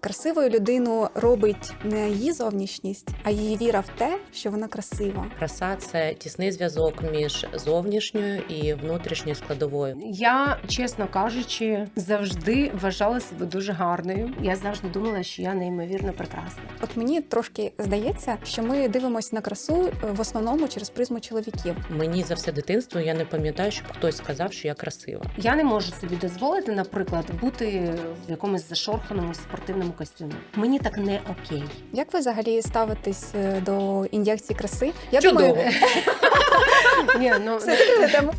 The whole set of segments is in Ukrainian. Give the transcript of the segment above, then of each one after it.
Красивою людину робить не її зовнішність, а її віра в те, що вона красива. Краса – це тісний зв'язок між зовнішньою і внутрішньою складовою. Я, чесно кажучи, завжди вважала себе дуже гарною. Я завжди думала, що я неймовірно прекрасна. От мені трошки здається, що ми дивимося на красу в основному через призму чоловіків. Мені за все дитинство я не пам'ятаю, щоб хтось сказав, що я красива. Я не можу собі дозволити, наприклад, бути в якомусь зашорханому спортивному костюмі. Мені так не окей. Як ви взагалі ставитесь до ін'єкцій краси? Я Чудово. думаю, Ні, ну все закрили тему.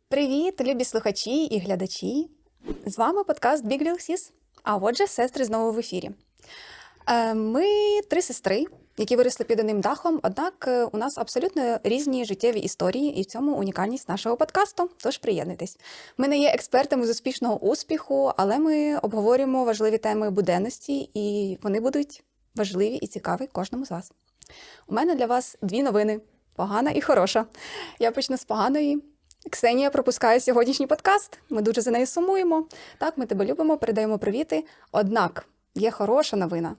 Привіт, любі слухачі і глядачі! З вами подкаст Big Little Sis, а отже, сестри знову в ефірі. Ми три сестри, які виросли під одним дахом, однак у нас абсолютно різні життєві історії, і в цьому унікальність нашого подкасту, тож приєднуйтесь. Ми не є експертами з успішного успіху, але ми обговорюємо важливі теми буденності, і вони будуть важливі і цікаві кожному з вас. У мене для вас дві новини – погана і хороша. Я почну з поганої. Ксенія пропускає сьогоднішній подкаст, ми дуже за нею сумуємо. Так, ми тебе любимо, передаємо привіти. Однак є хороша новина.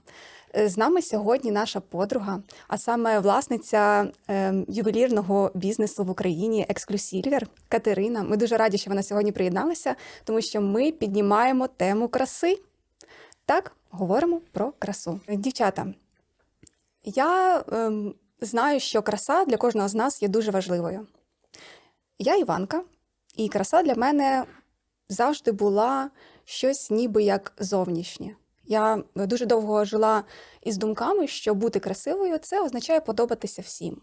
З нами сьогодні наша подруга, а саме власниця ювелірного бізнесу в Україні «Ексклюсільвер» Катерина. Ми дуже раді, що вона сьогодні приєдналася, тому що ми піднімаємо тему краси. Так, говоримо про красу. Дівчата, я знаю, що краса для кожного з нас є дуже важливою. Я Іванка, і краса для мене завжди була щось ніби як зовнішнє. Я дуже довго жила із думками, що бути красивою – це означає подобатися всім.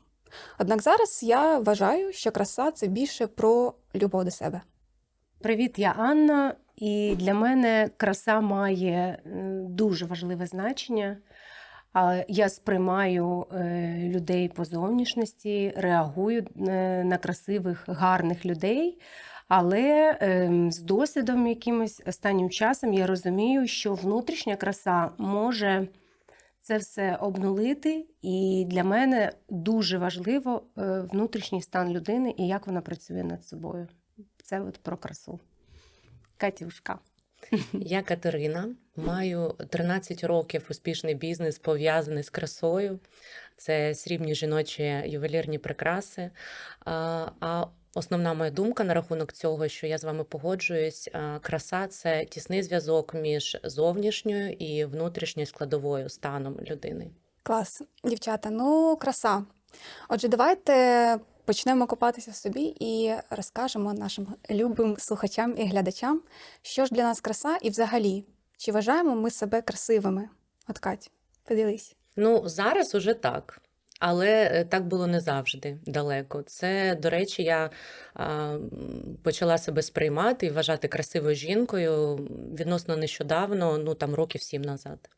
Однак зараз я вважаю, що краса – це більше про любов до себе. Привіт, я Анна, і для мене краса має дуже важливе значення. Я сприймаю людей по зовнішності, реагую на красивих, гарних людей, але з досвідом якимось останнім часом я розумію, що внутрішня краса може це все обнулити, і для мене дуже важливо внутрішній стан людини і як вона працює над собою. Це от про красу. Катюшка. Я Катерина, маю 13 років успішний бізнес, пов'язаний з красою. Це срібні жіночі ювелірні прикраси. А основна моя думка на рахунок цього, що я з вами погоджуюсь, краса – це тісний зв'язок між зовнішньою і внутрішньою складовою станом людини. Клас. Дівчата, краса. Отже, давайте почнемо копатися в собі і розкажемо нашим любим слухачам і глядачам, що ж для нас краса і взагалі, чи вважаємо ми себе красивими? От, Кать, поділись. Зараз уже так. Але так було не завжди далеко. Це, до речі, я почала себе сприймати і вважати красивою жінкою відносно нещодавно, років 7 назад.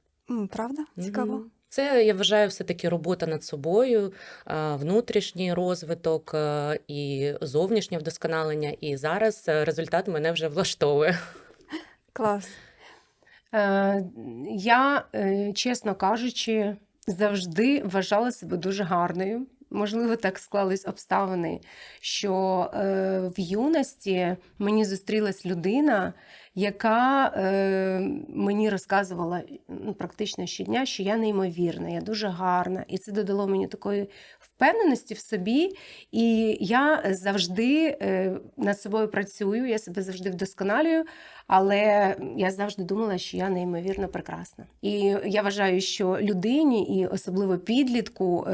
Правда? Цікаво. Це, я вважаю, все-таки робота над собою, внутрішній розвиток і зовнішнє вдосконалення. І зараз результат мене вже влаштовує. Клас. Я, чесно кажучи, завжди вважала себе дуже гарною. Можливо, так склались обставини, що в юності мені зустрілась людина, яка мені розказувала практично щодня, що я неймовірна, я дуже гарна. І це додало мені такої впевненості в собі. І я завжди над собою працюю, я себе завжди вдосконалюю, але я завжди думала, що я неймовірно прекрасна. І я вважаю, що людині, і особливо підлітку,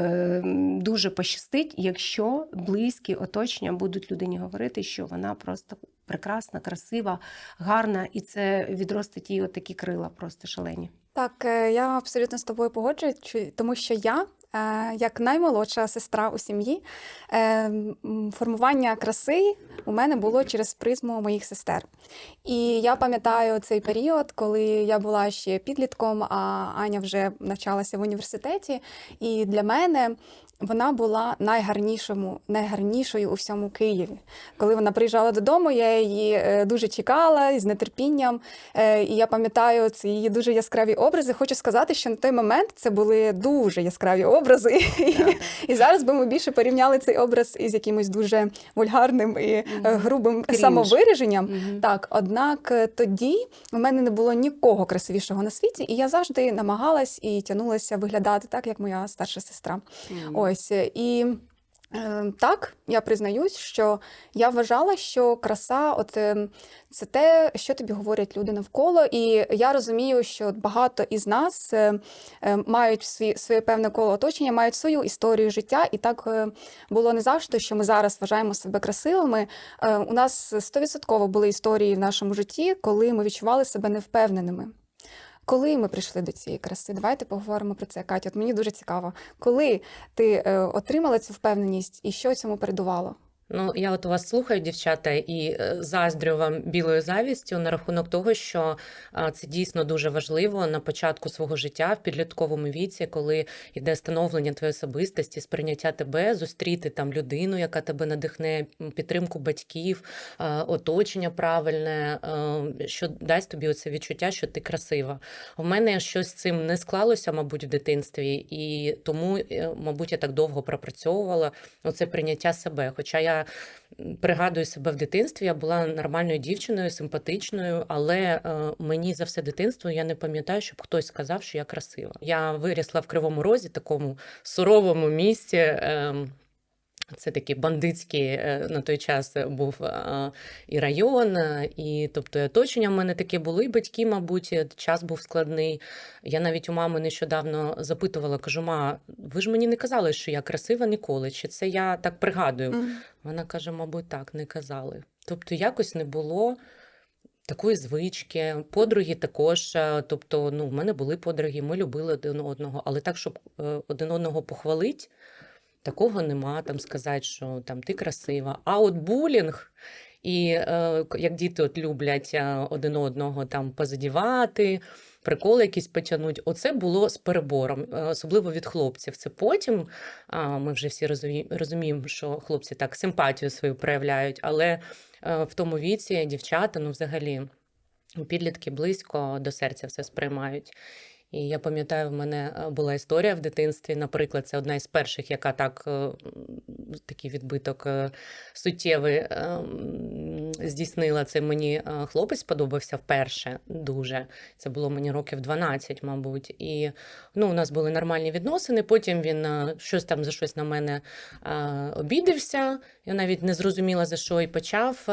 дуже пощастить, якщо близькі оточення будуть людині говорити, що вона просто прекрасна, красива, гарна, і це відростить їй отакі крила просто шалені. Так, я абсолютно з тобою погоджуюсь, тому що я Як наймолодша сестра у сім'ї, формування краси у мене було через призму моїх сестер. І я пам'ятаю цей період, коли я була ще підлітком, а Аня вже навчалася в університеті. І для мене вона була найгарнішою у всьому Києві. Коли вона приїжджала додому, я її дуже чекала з нетерпінням. І я пам'ятаю ці її дуже яскраві образи. Хочу сказати, що на той момент це були дуже яскраві образи. І зараз би ми більше порівняли цей образ із якимось дуже вульгарним і грубим Крінж. самовираженням. Так, однак тоді у мене не було нікого красивішого на світі, і я завжди намагалась і тягнулася виглядати так, як моя старша сестра. Ось, і так, я признаюсь, що я вважала, що краса це те, що тобі говорять люди навколо. І я розумію, що багато із нас мають своє певне коло оточення, мають свою історію життя. І так було не завжди, що ми зараз вважаємо себе красивими. У нас 100% були історії в нашому житті, коли ми відчували себе невпевненими. Коли ми прийшли до цієї краси? Давайте поговоримо про це, Катя. От мені дуже цікаво. Коли ти отримала цю впевненість і що цьому передувало? Ну, я от вас слухаю, дівчата, і заздрю вам білою завістю на рахунок того, що це дійсно дуже важливо на початку свого життя, в підлітковому віці, коли йде становлення твоєї особистості, сприйняття тебе, зустріти там людину, яка тебе надихне, підтримку батьків, оточення правильне, що дасть тобі оце відчуття, що ти красива. У мене щось з цим не склалося, мабуть, в дитинстві, і тому, мабуть, я так довго пропрацьовувала оце прийняття себе. Хоча я пригадую себе в дитинстві, я була нормальною дівчиною, симпатичною, але мені за все дитинство я не пам'ятаю, щоб хтось сказав, що я красива. Я вирісла в Кривому Розі, такому суровому місті. Це такий бандитський на той час був і район, і тобто і оточення в мене таке було, і батьки, мабуть, час був складний. Я навіть у мами нещодавно запитувала, кажу: ма, ви ж мені не казали, що я красива ніколи, чи це я так пригадую? Вона каже: мабуть, так, не казали. Тобто якось не було такої звички. Подруги також, тобто, в мене були подруги, ми любили один одного, але так, щоб один одного похвалити, такого нема, там сказати, що там ти красива. А от булінг, і як діти от люблять один одного там позадівати, приколи якісь потягнуть, оце було з перебором, особливо від хлопців. Це потім, ми вже всі розуміємо, що хлопці так симпатію свою проявляють, але в тому віці дівчата, взагалі, підлітки близько до серця все сприймають. І я пам'ятаю, в мене була історія в дитинстві, наприклад, це одна із перших, яка такий відбиток суттєвий здійснила. Це мені хлопець сподобався вперше дуже. Це було мені років 12, мабуть. І у нас були нормальні відносини, потім він за щось на мене обідався. Я навіть не зрозуміла, за що, і почав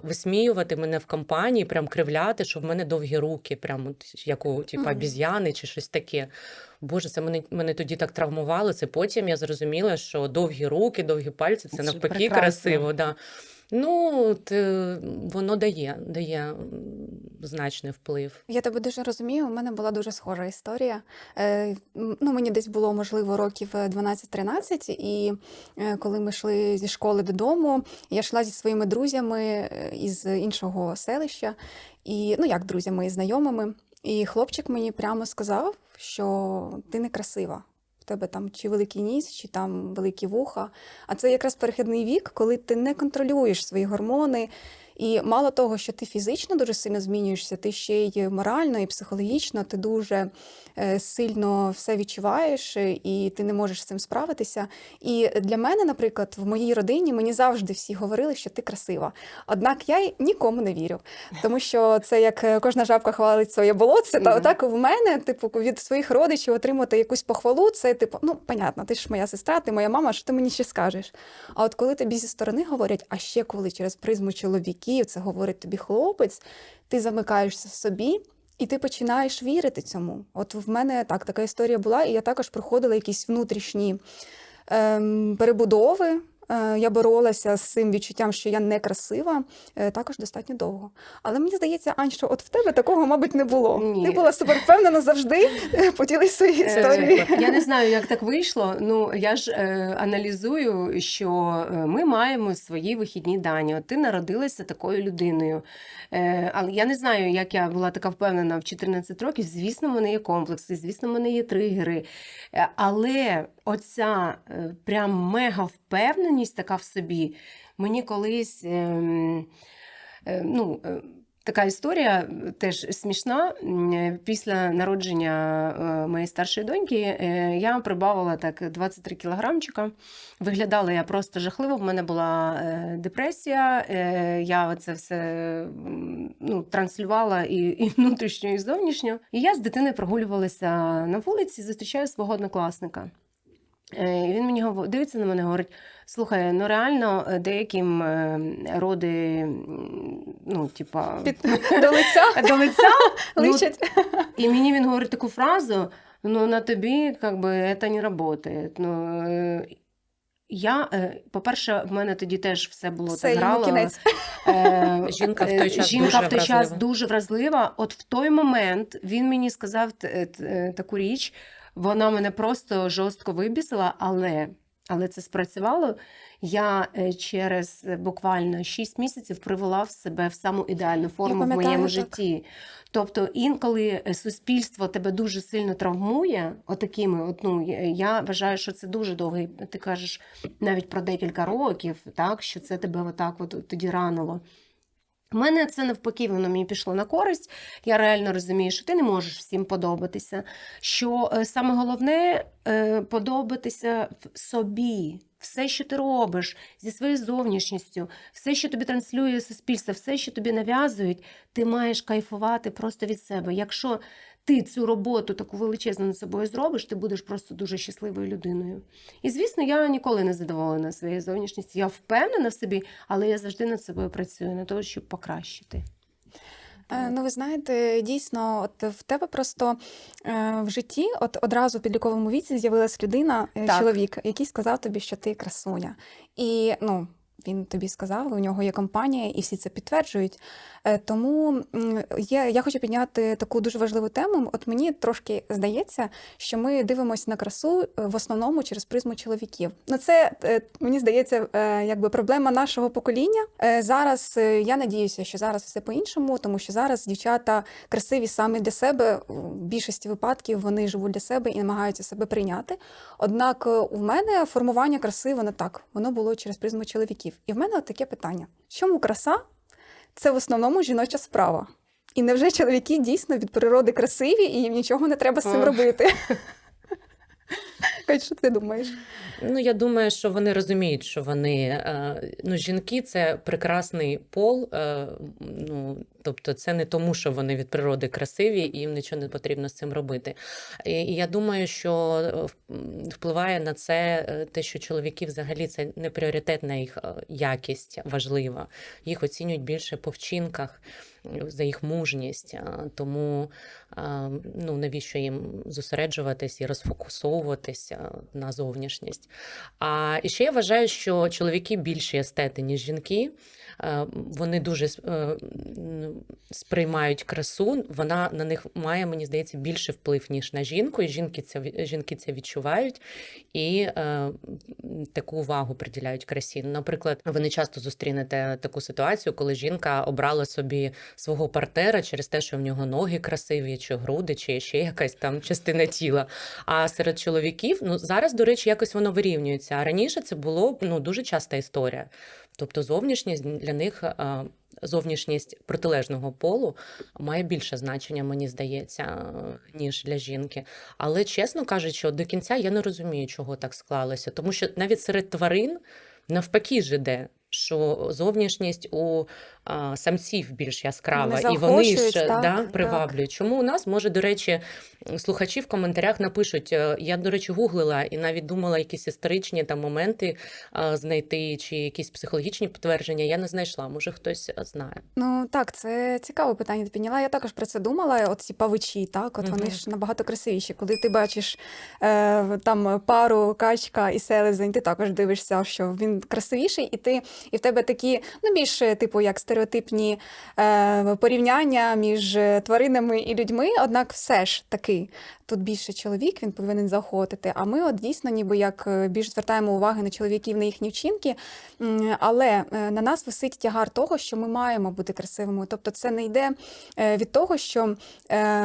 висміювати мене в компанії, прям кривляти, що в мене довгі руки, прям як у обіз'яни чи щось таке. Боже, це мене тоді так травмувало. Це потім я зрозуміла, що довгі руки, довгі пальці – це навпаки прекрасно. красиво. Да. Воно дає значний вплив. Я тебе дуже розумію, у мене була дуже схожа історія. Мені десь було, можливо, років 12-13, і коли ми йшли зі школи додому, я йшла зі своїми друзями із іншого селища, і, як друзями і знайомими, і хлопчик мені прямо сказав, що ти не красива. В тебе там чи великий ніс, чи там великі вуха. А це якраз перехідний вік, коли ти не контролюєш свої гормони. І мало того, що ти фізично дуже сильно змінюєшся, ти ще й морально і психологічно, ти дуже сильно все відчуваєш, і ти не можеш з цим справитися. І для мене, наприклад, в моїй родині мені завжди всі говорили, що ти красива. Однак я нікому не вірю, тому що це як кожна жабка хвалить своє болотце, та отак в мене, від своїх родичів отримати якусь похвалу, це понятно, ти ж моя сестра, ти моя мама, що ти мені ще скажеш? А от коли тобі зі сторони говорять, а ще коли через призму чоловіків, це говорить тобі хлопець, ти замикаєшся в собі, і ти починаєш вірити цьому. От в мене така історія була, і я також проходила якісь внутрішні перебудови, Я боролася з цим відчуттям, що я не красива, також достатньо довго. Але мені здається, Ань, що от в тебе такого, мабуть, не було. Ні. Ти була супервпевнена завжди. Поділись своєю історією. Я не знаю, як так вийшло. Ну, я ж аналізую, що ми маємо свої вихідні дані. От ти народилася такою людиною. Але я не знаю, як я була така впевнена в 14 років. Звісно, в мене є комплекси, звісно, в мене є тригери. Але оця прям мега впевненість така в собі, мені колись, така історія теж смішна. Після народження моєї старшої доньки я прибавила так 23 кілограмчика. Виглядала я просто жахливо, в мене була депресія, я це все транслювала і внутрішньо, і зовнішньо. І я з дитиною прогулювалася на вулиці, зустрічаю свого однокласника. І він мені дивиться на мене і говорить: слухай, ну реально деяким роди, До лиця до лиця личать. І мені він говорить таку фразу: ну на тобі, це не працює. По-перше, в мене тоді теж все було Все, так йому грало. кінець. Жінка в той час Жінка дуже в той час вразлива. дуже вразлива. От в той момент він мені сказав таку річ, вона мене просто жорстко вибісила, але це спрацювало. Я через буквально 6 місяців привела в себе в саму ідеальну форму в моєму так. житті. Тобто інколи суспільство тебе дуже сильно травмує, я вважаю, що це дуже довгий, ти кажеш навіть про декілька років, так, що це тебе отак тоді ранило. У мене це навпаки, воно мені пішло на користь. Я реально розумію, що ти не можеш всім подобатися. Що саме головне – подобатися собі. Все, що ти робиш зі своєю зовнішністю, все, що тобі транслює суспільство, все, що тобі нав'язують, ти маєш кайфувати просто від себе. Якщо ти цю роботу таку величезну над собою зробиш, ти будеш просто дуже щасливою людиною. І, звісно, я ніколи не задоволена своєю зовнішністю. Я впевнена в собі, але я завжди над собою працюю, на того, щоб покращити. Ну, ви знаєте, дійсно, от в тебе просто в житті, от одразу в підлітковому віці з'явилась людина, чоловік, який сказав тобі, що ти красуня. І, він тобі сказав, у нього є компанія, і всі це підтверджують. Тому я хочу підняти таку дуже важливу тему. От мені трошки здається, що ми дивимося на красу в основному через призму чоловіків. Це, мені здається, проблема нашого покоління. Зараз, я надіюся, що зараз все по-іншому, тому що зараз дівчата красиві саме для себе. В більшості випадків вони живуть для себе і намагаються себе прийняти. Однак у мене формування краси, воно було через призму чоловіків. І в мене от таке питання. Чому краса – це в основному жіноча справа? І невже чоловіки дійсно від природи красиві і їм нічого не треба з цим робити? Кать, що ти думаєш? Я думаю, що вони розуміють, що вони, жінки – це прекрасний пол, тобто це не тому, що вони від природи красиві і їм нічого не потрібно з цим робити. І я думаю, що впливає на це те, що чоловіки взагалі це не пріоритетна їх якість важлива. Їх оцінюють більше по вчинках, за їх мужність, тому навіщо їм зосереджуватись і розфокусовуватися на зовнішність. І ще я вважаю, що чоловіки більші естети, ніж жінки. Вони дуже сприймають красу, вона на них має, мені здається, більше вплив, ніж на жінку, і жінки це відчувають і таку увагу приділяють красі. Наприклад, ви не часто зустрінете таку ситуацію, коли жінка обрала собі свого партнера через те, що в нього ноги красиві, чи груди, чи ще якась там частина тіла. А серед чоловіків, зараз, до речі, якось воно вирівнюється. А раніше це було дуже часта історія. Тобто зовнішність для них, зовнішність протилежного полу має більше значення, мені здається, ніж для жінки. Але, чесно кажучи, до кінця я не розумію, чого так склалося. Тому що навіть серед тварин навпаки ж іде, що зовнішність у самців більш яскрава, Вони і вони заохочують, ж так, да, так. приваблюють. Чому у нас, може, до речі, слухачі в коментарях напишуть, я, до речі, гуглила і навіть думала якісь історичні там моменти знайти, чи якісь психологічні підтвердження, я не знайшла, може хтось знає. Ну так, це цікаве питання ти підняла. Я також про це думала. От ці павичі, так, от вони Мгм. ж набагато красивіші. Коли ти бачиш там пару, качка і селезень, ти також дивишся, що він красивіший, і в тебе такі, ну, більш типу як стереотипні порівняння між тваринами і людьми. Однак все ж таки тут більше чоловік, він повинен заохотити. А ми от дійсно ніби як більш звертаємо уваги на чоловіків, на їхні вчинки, але на нас висить тягар того, що ми маємо бути красивими. Тобто це не йде від того, що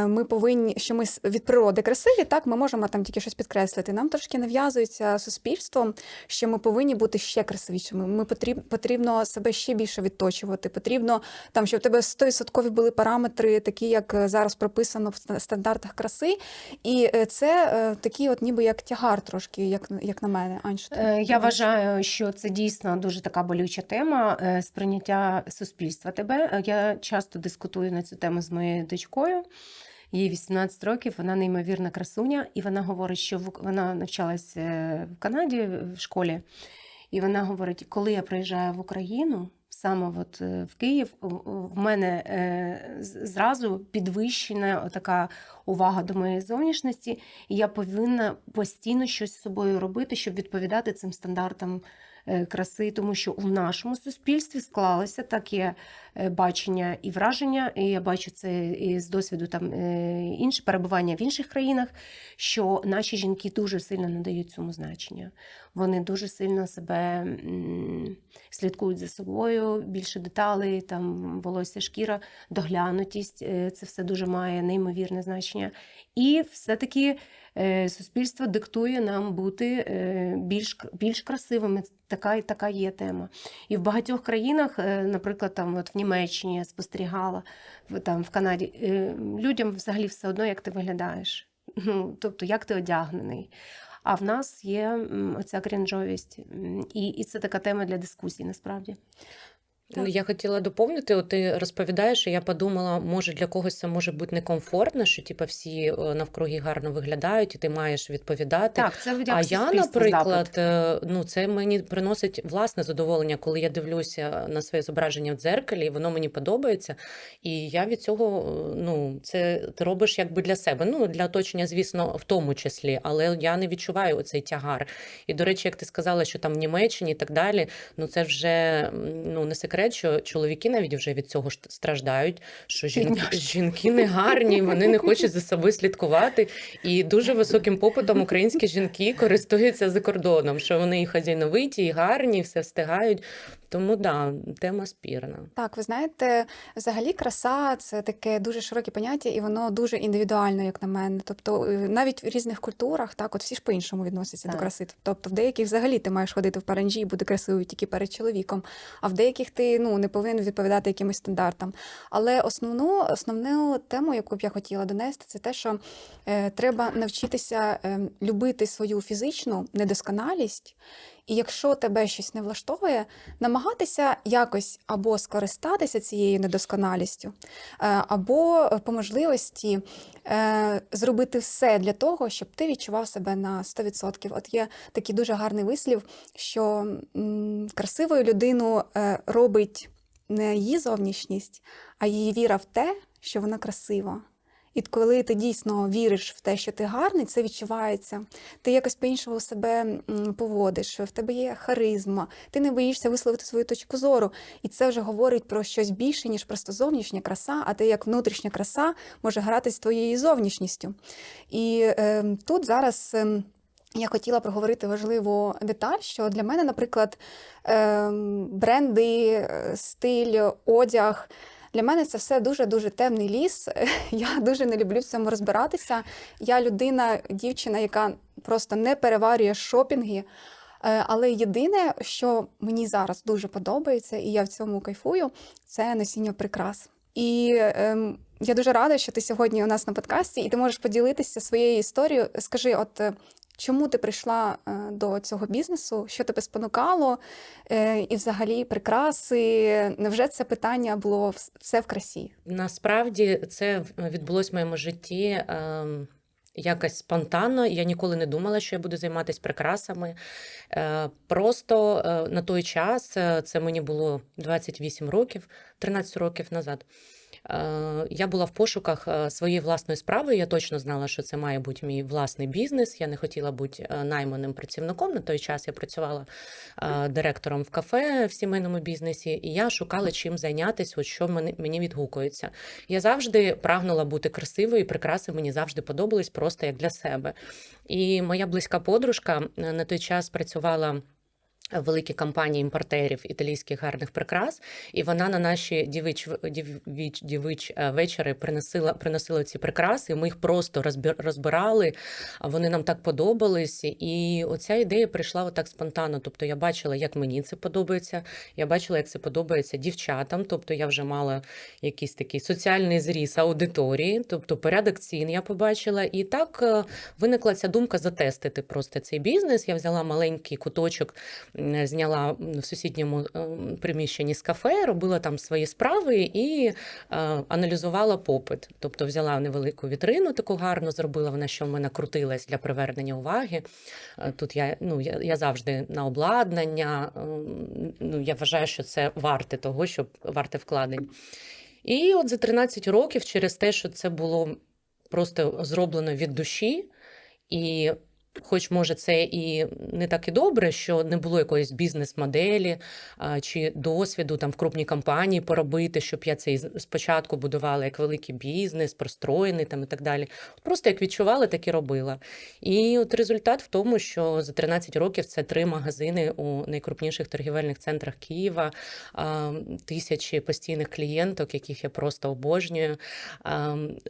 ми повинні, що ми від природи красиві, так, ми можемо там тільки щось підкреслити. Нам трошки нав'язується суспільством, що ми повинні бути ще красивішими. Потрібно себе ще більше відточувати. Потрібно там, щоб у тебе 100% були параметри, такі, як зараз прописано в стандартах краси. І це такий от ніби як тягар трошки, як на мене. Ань, що ти Я думаєш? вважаю, що це дійсно дуже така болюча тема сприйняття суспільства тебе. Я часто дискутую на цю тему з моєю дочкою. Їй 18 років, вона неймовірна красуня, і вона говорить, що вона навчалась в Канаді в школі, і вона говорить, коли я приїжджаю в Україну, саме от в Київ, в мене зразу підвищена така увага до моєї зовнішності, і я повинна постійно щось з собою робити, щоб відповідати цим стандартам краси, тому що у нашому суспільстві склалося таке бачення і враження, і я бачу це і з досвіду там інше перебування в інших країнах, що наші жінки дуже сильно надають цьому значення. Вони дуже сильно себе слідкують за собою, більше деталей, там волосся, шкіра, доглянутість, це все дуже має неймовірне значення. І все-таки суспільство диктує нам бути більш красивими. Така є тема. І в багатьох країнах, наприклад, там от в Німеччині я спостерігала, там в Канаді, людям взагалі все одно, як ти виглядаєш. Ну, тобто, як ти одягнений. А в нас є оця крінжовість. І це така тема для дискусій, насправді. Ну, я хотіла доповнити, от ти розповідаєш, і я подумала, може для когось це може бути некомфортно, що типу, всі навкруги гарно виглядають, і ти маєш відповідати. Так, це як А я, суспільство наприклад, запит. ну це мені приносить власне задоволення, коли я дивлюся на своє зображення в дзеркалі, і воно мені подобається. І я від цього, ну, це ти робиш якби для себе. Ну, для оточення, звісно, в тому числі, але я не відчуваю оцей тягар. І, до речі, як ти сказала, що там в Німеччині і так далі, ну це вже, ну, не секрет, що чоловіки навіть вже від цього страждають, що жінки не гарні, вони не хочуть за собою слідкувати. І дуже високим попитом українські жінки користуються за кордоном, що вони і хазяйновиті, і гарні, і все встигають. Тому, да, тема спірна. Так, ви знаєте, взагалі краса – це таке дуже широке поняття, і воно дуже індивідуально, як на мене. Тобто навіть в різних культурах, так, от всі ж по-іншому відносяться до краси. Тобто в деяких взагалі ти маєш ходити в паранджі і бути красивою тільки перед чоловіком, а в деяких ти, ну, не повинен відповідати якимось стандартам. Але основну тему, яку б я хотіла донести, це те, що треба навчитися любити свою фізичну недосконалість. І якщо тебе щось не влаштовує, намагатися якось або скористатися цією недосконалістю, або по можливості зробити все для того, щоб ти відчував себе на 100%. От є такий дуже гарний вислів, що красивою людину робить не її зовнішність, а її віра в те, що вона красива. І коли ти дійсно віриш в те, що ти гарний, це відчувається. Ти якось по-іншому себе поводиш, в тебе є харизма, ти не боїшся висловити свою точку зору. І це вже говорить про щось більше, ніж просто зовнішня краса, а те, як внутрішня краса може грати з твоєю зовнішністю. І тут зараз я хотіла проговорити важливу деталь, що для мене, наприклад, бренди, стиль, одяг – для мене це все дуже-дуже темний ліс. Я дуже не люблю в цьому розбиратися. Я людина, дівчина, яка просто не переварює шопінги. Але єдине, що мені зараз дуже подобається, і я в цьому кайфую, це носіння прикрас. І я дуже рада, що ти сьогодні у нас на подкасті, і ти можеш поділитися своєю історією. Скажи, от чому ти прийшла до цього бізнесу, що тебе спонукало, і взагалі прикраси, невже це питання було все в красі? Насправді це відбулось в моєму житті якось спонтанно. Я ніколи не думала, що я буду займатися прикрасами. Просто на той час, це мені було 28 років, 13 років назад, я була в пошуках своєї власної справи. Я точно знала, що це має бути мій власний бізнес. Я не хотіла бути найманим працівником. На той час я працювала директором в кафе в сімейному бізнесі, і я шукала, чим зайнятися, от що мені відгукується. Я завжди прагнула бути красивою, і прикраси мені завжди подобались просто як для себе. І моя близька подружка на той час працювала в великій компанії імпортерів італійських гарних прикрас, і вона на наші дівич вечори приносила ці прикраси, ми їх просто розбирали, а вони нам так подобались, і оця ідея прийшла отак спонтанно, тобто я бачила, як мені це подобається, я бачила, як це подобається дівчатам, тобто я вже мала якийсь такий соціальний зріз аудиторії, тобто порядок цін я побачила, і так виникла ця думка затестити просто цей бізнес. Я взяла маленький куточок, зняла в сусідньому приміщенні з кафе, робила там свої справи і аналізувала попит. Тобто взяла невелику вітрину таку гарну, зробила вона, що в мене крутилась для привернення уваги. Тут я завжди на обладнання, я вважаю, що це варте того, щоб варте вкладень. І от за 13 років, через те, що це було просто зроблено від душі, і хоч, може, це і не так і добре, що не було якоїсь бізнес-моделі чи досвіду там в крупній компанії поробити, щоб я це спочатку будувала як великий бізнес, простроєний там і так далі. Просто як відчувала, так і робила. І от результат в тому, що за 13 років це 3 магазини у найкрупніших торгівельних центрах Києва, тисячі постійних клієнток, яких я просто обожнюю,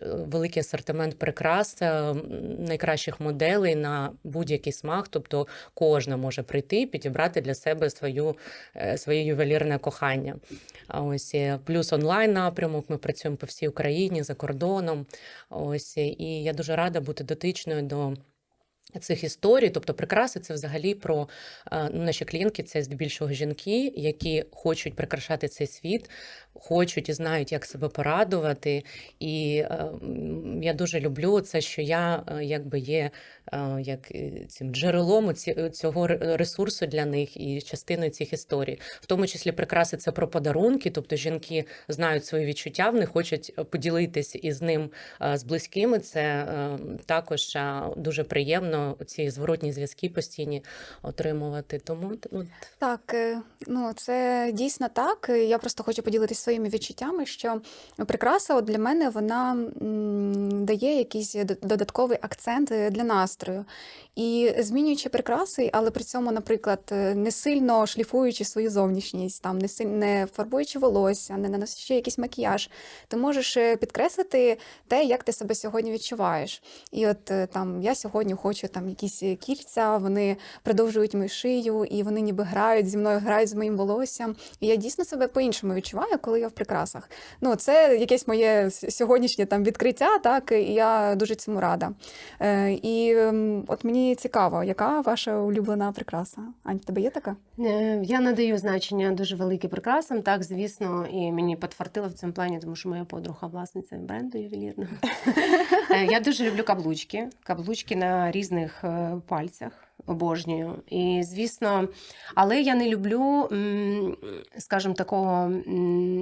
великий асортимент прикрас, найкращих моделей на будь-який смак, тобто кожна може прийти, підібрати для себе своє ювелірне кохання. Ось, плюс онлайн напрямок, ми працюємо по всій Україні, за кордоном. Ось, і я дуже рада бути дотичною до цих історій, тобто прикраси, це взагалі про наші клієнтки, це здебільшого жінки, які хочуть прикрашати цей світ, хочуть і знають, як себе порадувати. І я дуже люблю це, що я якби є як цим джерелом цього ресурсу для них і частиною цих історій. В тому числі прикраси це про подарунки, тобто жінки знають свої відчуття, вони хочуть поділитись із ним з близькими. Це також дуже приємно ці зворотні зв'язки постійні отримувати. Тому Так, це дійсно так. Я просто хочу поділитися своїми відчуттями, що прикраса от для мене вона дає якийсь додатковий акцент для настрою. І змінюючи прикраси, але при цьому, наприклад, не сильно шліфуючи свою зовнішність, там не фарбуючи волосся, не наносячи якийсь макіяж, ти можеш підкреслити те, як ти себе сьогодні відчуваєш. І от там я сьогодні хочу там якісь кільця, вони продовжують мою шию, і вони ніби грають зі мною, грають з моїм волоссям. І я дійсно себе по-іншому відчуваю, коли я в прикрасах. Це якесь моє сьогоднішнє там відкриття, так, і я дуже цьому рада. І от мені цікаво, яка ваша улюблена прикраса? Ань, в тебе є така? Я надаю значення дуже велике прикрасам, так, звісно, і мені підфартило в цьому плані, тому що моя подруга власниця бренду ювелірного. Я дуже люблю каблучки на різних пальцях, обожнюю. І, звісно, але я не люблю, скажімо, такого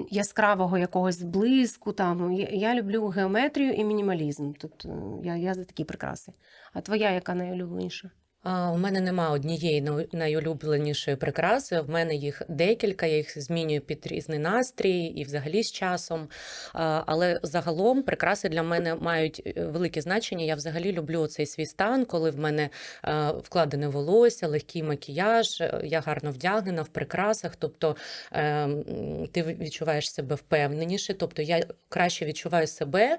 яскравого якогось блиску. Там. Я люблю геометрію і мінімалізм. Тут я за такі прикраси. А твоя яка найулюбленіша? У мене нема однієї найулюбленішої прикраси, в мене їх декілька, я їх змінюю під різний настрій і взагалі з часом. Але загалом прикраси для мене мають велике значення. Я взагалі люблю цей свій стан, коли в мене вкладене волосся, легкий макіяж, я гарно вдягнена в прикрасах, тобто ти відчуваєш себе впевненіше, тобто я краще відчуваю себе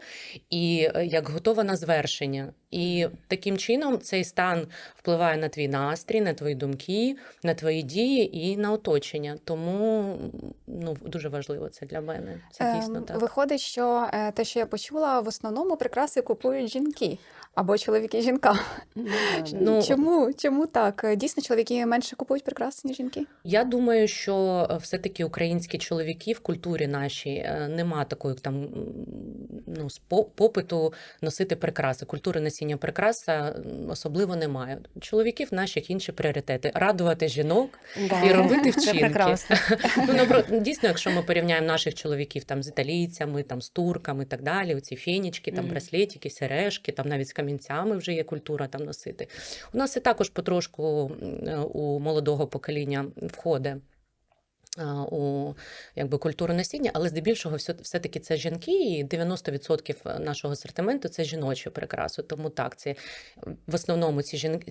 і як готова на звершення. І таким чином цей стан впливає впливає на твій настрій, на твої думки, на твої дії і на оточення. Тому дуже важливо це для мене. Це дійсно так. Виходить, що те, що я почула, в основному прикраси купують жінки або чоловіки жінкам. Чому так? Дійсно, чоловіки менше купують прикрас, ніж жінки? Я думаю, що все-таки українські чоловіки в культурі нашій нема такої там попиту носити прикраси. Культури носіння прикраса особливо немає. Чоловіків наших інші пріоритети: радувати жінок і робити Це вчинки. прекрасно. Дійсно, якщо ми порівняємо наших чоловіків там з італійцями, там з турками і так далі, оці фенічки, там браслетики, сережки, там навіть з камінцями вже є культура там носити. У нас і також потрошку у молодого покоління входить у культуру носіння, але здебільшого все-таки це жінки, і 90% нашого асортименту – це жіночі прикраси. Тому так, це в основному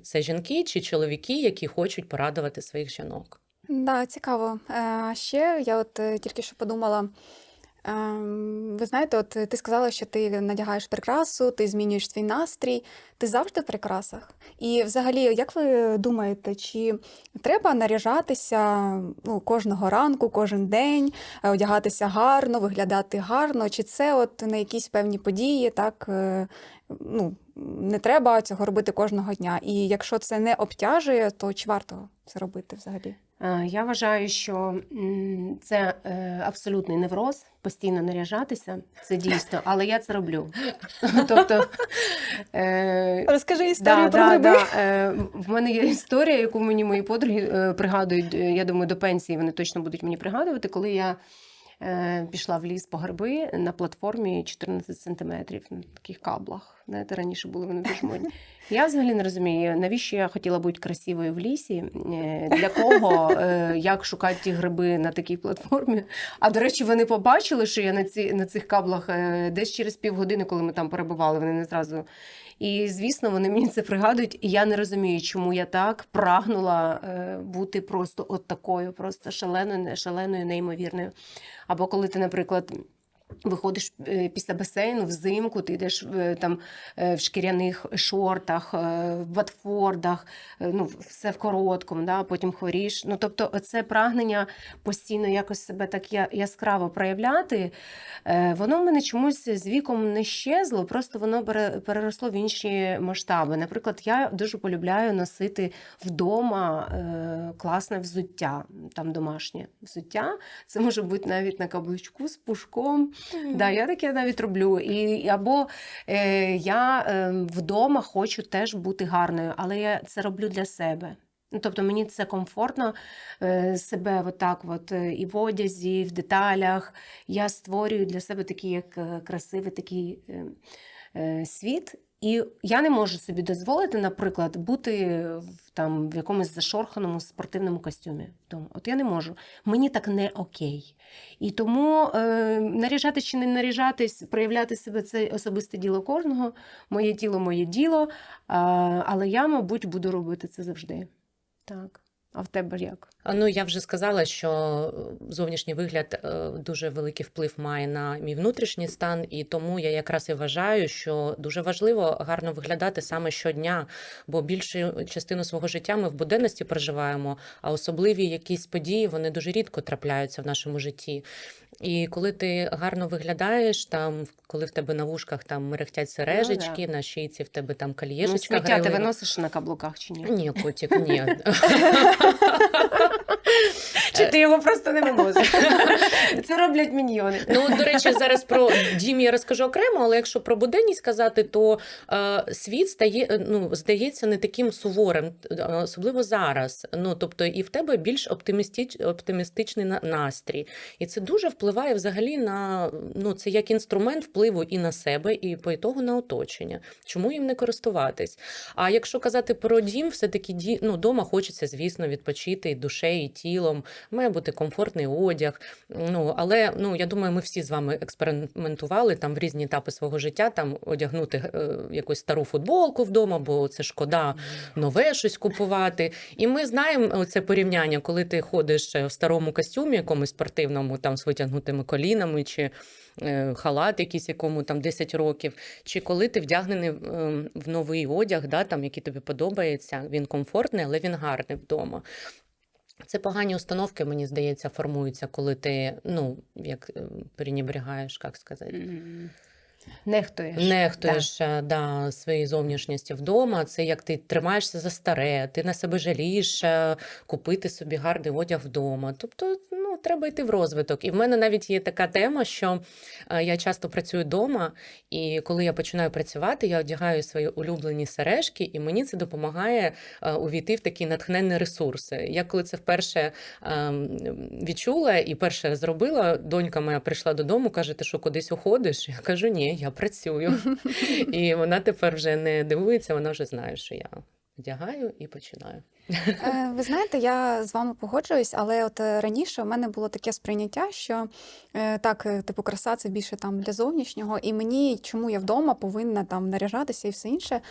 це жінки чи чоловіки, які хочуть порадувати своїх жінок. Да, цікаво. Ще я тільки що подумала, ви знаєте, ти сказала, що ти надягаєш прикрасу, ти змінюєш свій настрій, ти завжди в прикрасах. І взагалі, як ви думаєте, чи треба наряжатися кожного ранку, кожен день, одягатися гарно, виглядати гарно, чи це на якісь певні події, так, не треба цього робити кожного дня? І якщо це не обтяжує, то чи варто це робити взагалі? Я вважаю, що це абсолютний невроз, постійно наряжатися, це дійсно, але я це роблю. Тобто, розкажи історію про гриби. В мене є історія, яку мені мої подруги пригадують, я думаю, до пенсії вони точно будуть мені пригадувати, коли я пішла в ліс по гриби на платформі 14 сантиметрів, на таких каблах. Знаєте, раніше були вони дуже модні. Я взагалі не розумію, навіщо я хотіла бути красивою в лісі, для кого, як шукати ті гриби на такій платформі. А, до речі, вони побачили, що я на цих каблах десь через півгодини, коли ми там перебували, вони не зразу. І, звісно, вони мені це пригадують, і я не розумію, чому я так прагнула бути просто такою, просто шаленою, неймовірною. Або коли ти, наприклад, виходиш після басейну взимку, ти йдеш там в шкіряних шортах, в ботфордах, все в короткому, да, потім хворієш. Тобто це прагнення постійно якось себе так яскраво проявляти, воно в мене чомусь з віком не щезло, просто воно переросло в інші масштаби. Наприклад, я дуже полюбляю носити вдома класне взуття, там домашнє взуття. Це може бути навіть на каблучку з пушком. Да, я таке навіть роблю. Або я вдома хочу теж бути гарною, але я це роблю для себе. Тобто мені це комфортно себе і в одязі, і в деталях. Я створюю для себе такий як красивий такий світ. І я не можу собі дозволити, наприклад, бути в якомусь зашорханому спортивному костюмі. От я не можу. Мені так не окей. І тому наряжатись чи не наряжатись, проявляти себе – це особисте діло кожного. Моє тіло – моє діло. Але я, мабуть, буду робити це завжди. Так. А в тебе як? Я вже сказала, що зовнішній вигляд дуже великий вплив має на мій внутрішній стан, і тому я якраз і вважаю, що дуже важливо гарно виглядати саме щодня, бо більшу частину свого життя ми в буденності проживаємо, а особливі якісь події, вони дуже рідко трапляються в нашому житті. І коли ти гарно виглядаєш, коли в тебе на вушках мерехтять сережечки, на шийці в тебе кольєшечка. Сміття ти виносиш на каблуках чи ні? Ні, котик, ні. Чи ти його просто не виносиш? Це роблять міньйони. До речі, зараз про дім я розкажу окремо, але якщо про буденність сказати, то світ здається не таким суворим, особливо зараз. Тобто і в тебе більш оптимістичний настрій. І це дуже впливає взагалі на, це як інструмент впливу і на себе, і по ітогу на оточення. Чому їм не користуватись? А якщо казати про дім, все-таки дома хочеться, звісно, відпочити і душею, і тілом, має бути комфортний одяг. Але я думаю, ми всі з вами експериментували там в різні етапи свого життя, там одягнути якусь стару футболку вдома, бо це шкода нове щось купувати. І ми знаємо це порівняння, коли ти ходиш в старому костюмі якомусь спортивному, там з витягнутими колінами, чи халат якийсь, якому там 10 років, чи коли ти вдягнений в новий одяг, да, там, який тобі подобається, він комфортний, але він гарний вдома. Це погані установки, мені здається, формуються, коли ти, як пренебрігаєш, як сказати. Нехтуєш своєю зовнішністю вдома. Це як ти тримаєшся за старе, ти на себе жалієш купити собі гарний одяг вдома. Тобто, треба йти в розвиток. І в мене навіть є така тема, що я часто працюю вдома, і коли я починаю працювати, я одягаю свої улюблені сережки, і мені це допомагає увійти в такі натхненні ресурси. Я коли це вперше відчула і перше зробила, донька моя прийшла додому, каже, ти що, кудись уходиш? Я кажу, ні, я працюю. І вона тепер вже не дивується, вона вже знає, що я одягаю і починаю. Ви знаєте, я з вами погоджуюсь, але от раніше в мене було таке сприйняття, що типу краса це більше там для зовнішнього, і мені, чому я вдома повинна там наряжатися і все інше,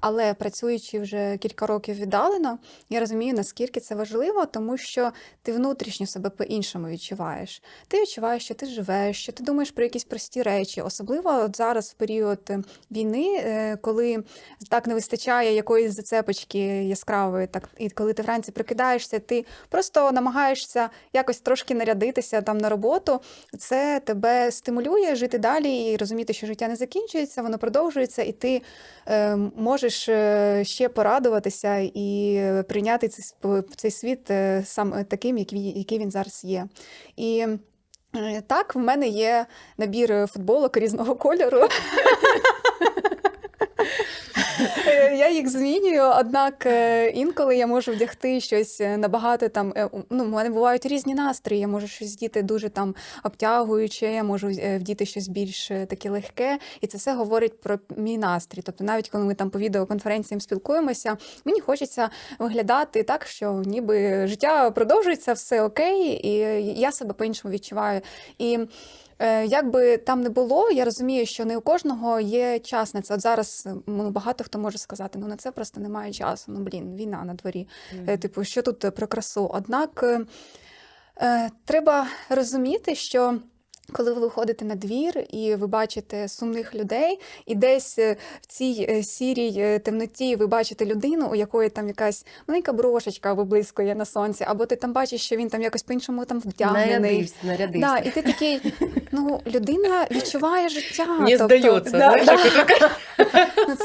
але працюючи вже кілька років віддалено, я розумію, наскільки це важливо, тому що ти внутрішньо себе по-іншому відчуваєш. Ти відчуваєш, що ти живеш, що ти думаєш про якісь прості речі, особливо от зараз в період війни, коли так не вистачає якоїсь зацепочки яскравої, так і коли ти вранці прокидаєшся, ти просто намагаєшся якось трошки нарядитися там на роботу. Це тебе стимулює жити далі і розуміти, що життя не закінчується, воно продовжується, і ти можеш ще порадуватися і прийняти цей світ сам таким, який він зараз є. І так, в мене є набір футболок різного кольору. Я їх змінюю, однак інколи я можу вдягти щось набагато там, у мене бувають різні настрої, я можу щось вдіти дуже там обтягуюче, я можу вдіти щось більш таке легке, і це все говорить про мій настрій. Тобто навіть коли ми там по відеоконференціям спілкуємося, мені хочеться виглядати так, що ніби життя продовжується, все окей, і я себе по-іншому відчуваю. І як би там не було, я розумію, що не у кожного є час на це. От зараз багато хто може сказати, на це просто немає часу, війна на дворі. Типу, що тут про красу? Однак треба розуміти, що коли ви виходите на двір і ви бачите сумних людей, і десь в цій сірій темноті ви бачите людину, у якої там якась маленька брошечка виблискує на сонці, або ти там бачиш, що він там якось по-іншому там вдягнений. Нарядився. Да, і ти такий, людина відчуває життя. Мені здається,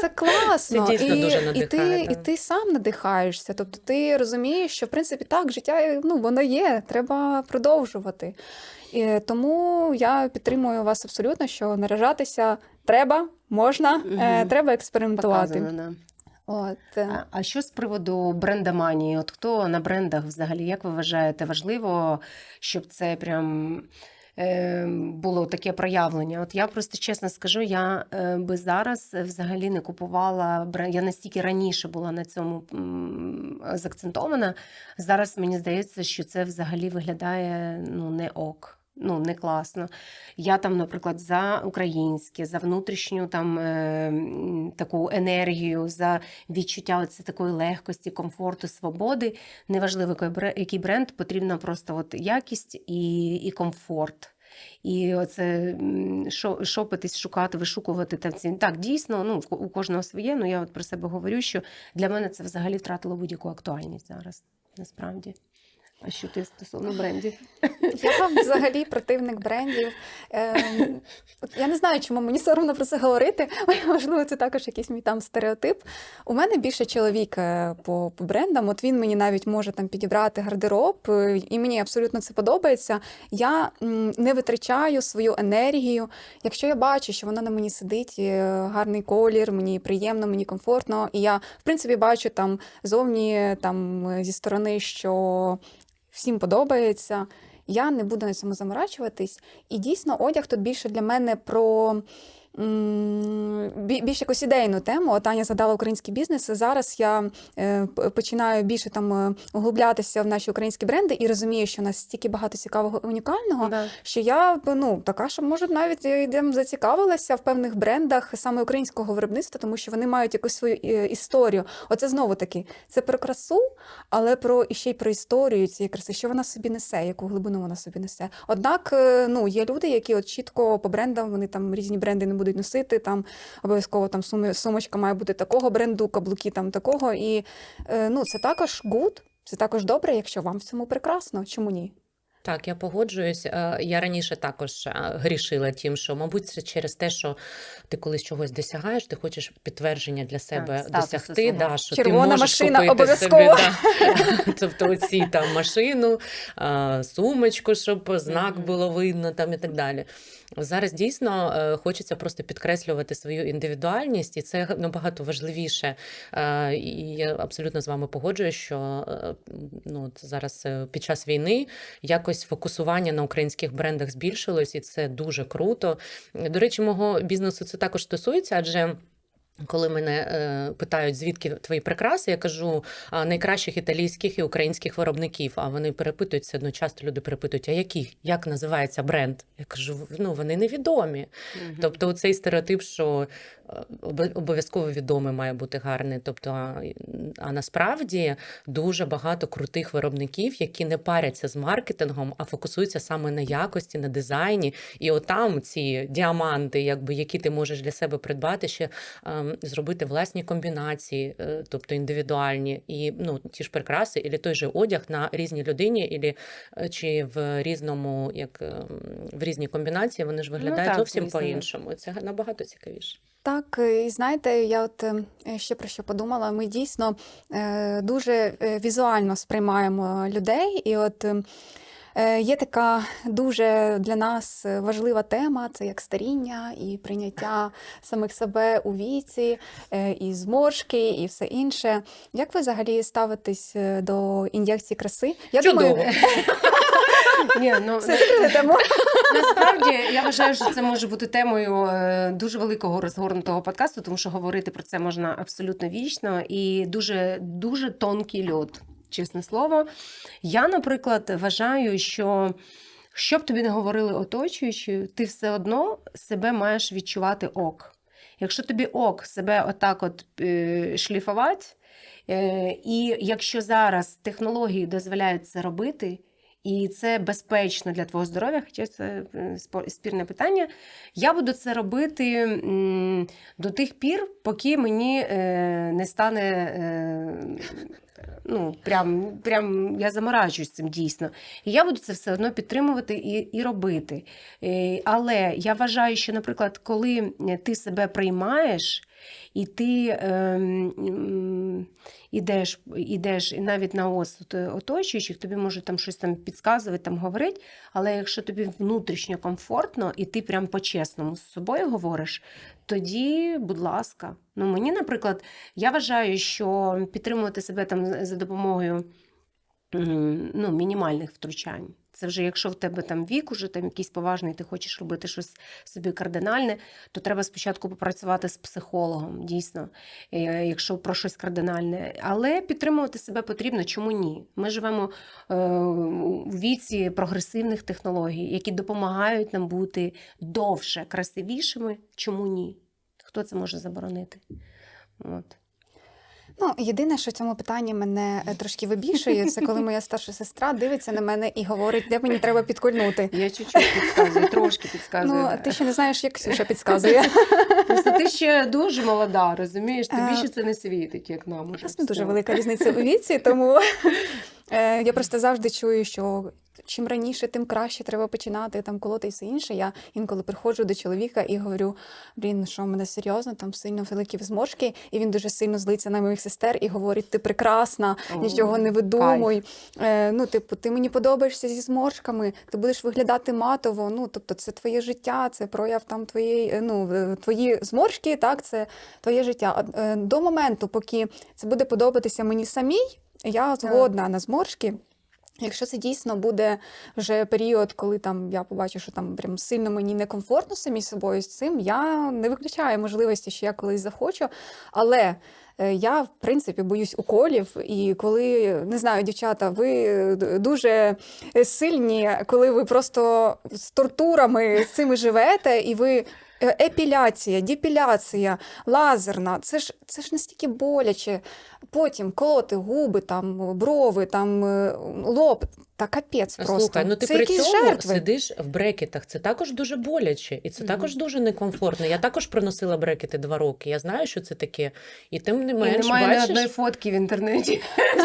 це класно. Це дійсно дуже надихає. І ти сам надихаєшся. Тобто ти розумієш, що в принципі так, життя, воно є, треба продовжувати. І тому я підтримую вас абсолютно, що наражатися треба, можна, треба експериментувати. Показано, От. А що з приводу брендоманії? От хто на брендах взагалі, як ви вважаєте, важливо, щоб це прям було таке проявлення? От я просто чесно скажу, я би зараз взагалі не купувала бренд. Я настільки раніше була на цьому заакцентована. Зараз мені здається, що це взагалі виглядає не ок. Не класно. Я там, наприклад, за українське, за внутрішню там таку енергію, за відчуття такої легкості, комфорту, свободи. Неважливо, який бренд, потрібна просто якість і комфорт. І оце шопитись, шукати, вишукувати там ці. Так, дійсно, у кожного своє, я от про себе говорю, що для мене це взагалі втратило будь-яку актуальність зараз, насправді. А що ти стосовно брендів? Я взагалі противник брендів. Я не знаю, чому мені соромно про це говорити. Можливо, це також якийсь мій там стереотип. У мене більше чоловік по брендам. От він мені навіть може там підібрати гардероб, і мені абсолютно це подобається. Я не витрачаю свою енергію. Якщо я бачу, що вона на мені сидить, гарний колір, мені приємно, мені комфортно, і я, в принципі, бачу там зовні, там зі сторони, що всім подобається, я не буду на цьому заморачуватись. І дійсно, одяг тут більше для мене про більш якусь ідейну тему. От Аня згадала український бізнес. Зараз я починаю більше там углублятися в наші українські бренди і розумію, що у нас стільки багато цікавого і унікального, Да. що я така, що може навіть зацікавилася в певних брендах саме українського виробництва, тому що вони мають якусь свою історію. Оце знову таки, це про красу, але ще й про історію цієї краси, що вона собі несе, яку глибину вона собі несе. Однак, є люди, які от чітко по брендам, вони там різні бренди не будуть носити, там обов'язково там сумочка має бути такого бренду, каблуки там такого. І це також good, це також добре, якщо вам в цьому прекрасно. Чому ні? Так, я погоджуюсь. Я раніше також грішила тим, що, мабуть, це через те, що ти колись чогось досягаєш, ти хочеш підтвердження для себе статусу досягти, свого. да, що Червона ти можеш машина купити обов'язково. собі, тобто оці там машину, сумочку, щоб знак було видно там і так далі. Зараз дійсно хочеться просто підкреслювати свою індивідуальність, і це набагато важливіше. І я абсолютно з вами погоджуюсь, що зараз під час війни якось фокусування на українських брендах збільшилось, і це дуже круто. До речі, мого бізнесу це також стосується, адже коли мене питають, звідки твої прикраси, я кажу найкращих італійських і українських виробників, а вони перепитують, все одно часто люди перепитують, а який, як називається бренд? Я кажу, вони невідомі. Тобто цей стереотип, що обов'язково відомий має бути гарний. Тобто, а насправді дуже багато крутих виробників, які не паряться з маркетингом, а фокусуються саме на якості, на дизайні. І отам ці діаманти, які ти можеш для себе придбати, ще зробити власні комбінації, тобто індивідуальні. І ті ж прикраси, і той же одяг на різній людині, чи в різному, в різній комбінації, вони ж виглядають зовсім по-іншому. Це набагато цікавіше. Так, і знаєте, я ще про що подумала, ми дійсно дуже візуально сприймаємо людей, і є така дуже для нас важлива тема, це як старіння і прийняття самих себе у віці, і зморшки, і все інше. Як ви взагалі ставитесь до ін'єкцій краси? Я Чудово. думаю, все закрили тему. Насправді, я вважаю, що це може бути темою дуже великого розгорнутого подкасту, тому що говорити про це можна абсолютно вічно і дуже, дуже тонкий льод, чесне слово. Я, наприклад, вважаю, що б тобі не говорили оточуючі, ти все одно себе маєш відчувати ок. Якщо тобі ок себе отак шліфувати, і якщо зараз технології дозволяють це робити, і це безпечно для твого здоров'я, хоча це спірне питання, я буду це робити до тих пір, поки мені не стане, прям я заморачуюсь цим дійсно. І я буду це все одно підтримувати і робити. Але я вважаю, що, наприклад, коли ти себе приймаєш, і ти ідеш навіть на осуд оточуючих, тобі можуть там щось там підказувати, там говорити, але якщо тобі внутрішньо комфортно, і ти прям по-чесному з собою говориш, тоді, будь ласка. Мені, наприклад, я вважаю, що підтримувати себе там за допомогою мінімальних втручань. Це вже якщо в тебе там вік уже там якийсь поважний, ти хочеш робити щось собі кардинальне, то треба спочатку попрацювати з психологом, дійсно, якщо про щось кардинальне. Але підтримувати себе потрібно, чому ні? Ми живемо у віці прогресивних технологій, які допомагають нам бути довше красивішими, чому ні? Хто це може заборонити? От. Єдине, що в цьому питанні мене трошки вибішує, це коли моя старша сестра дивиться на мене і говорить, де мені треба підкульнути. Я чуть-чуть підказую, трошки підказую. Ти ще не знаєш, як Ксюша підказує. Просто ти ще дуже молода, розумієш? Тобі ще це не світить, як нам. У нас не дуже велика різниця у віці, тому я просто завжди чую, що чим раніше, тим краще треба починати там колоти і все інше. Я інколи приходжу до чоловіка і говорю, що в мене серйозно, там сильно великі зморшки, і він дуже сильно злиться на моїх сестер і говорить, ти прекрасна, нічого не видумуй. Ти мені подобаєшся зі зморшками, ти будеш виглядати матово, тобто це твоє життя, це прояв там твої зморшки, так, це твоє життя. До моменту, поки це буде подобатися мені самій, я згодна на зморшки. Якщо це дійсно буде вже період, коли там я побачу, що там прям сильно мені некомфортно самі собою з цим, я не виключаю можливості, що я колись захочу. Але я, в принципі, боюсь уколів. І коли, не знаю, дівчата, ви дуже сильні, коли ви просто з тортурами з цими живете, і ви епіляція, депіляція, лазерна, це ж настільки боляче. Потім колоти губи, там, брови, там, лоб. Та капець просто. Слухай, ну ти це при якісь цьому жертви. сидиш в брекетах. Це також дуже боляче, і це також дуже некомфортно. Я також проносила брекети 2 роки. Я знаю, що це таке. І тим не І менш, немає ні бачиш, одної фотки в інтернеті.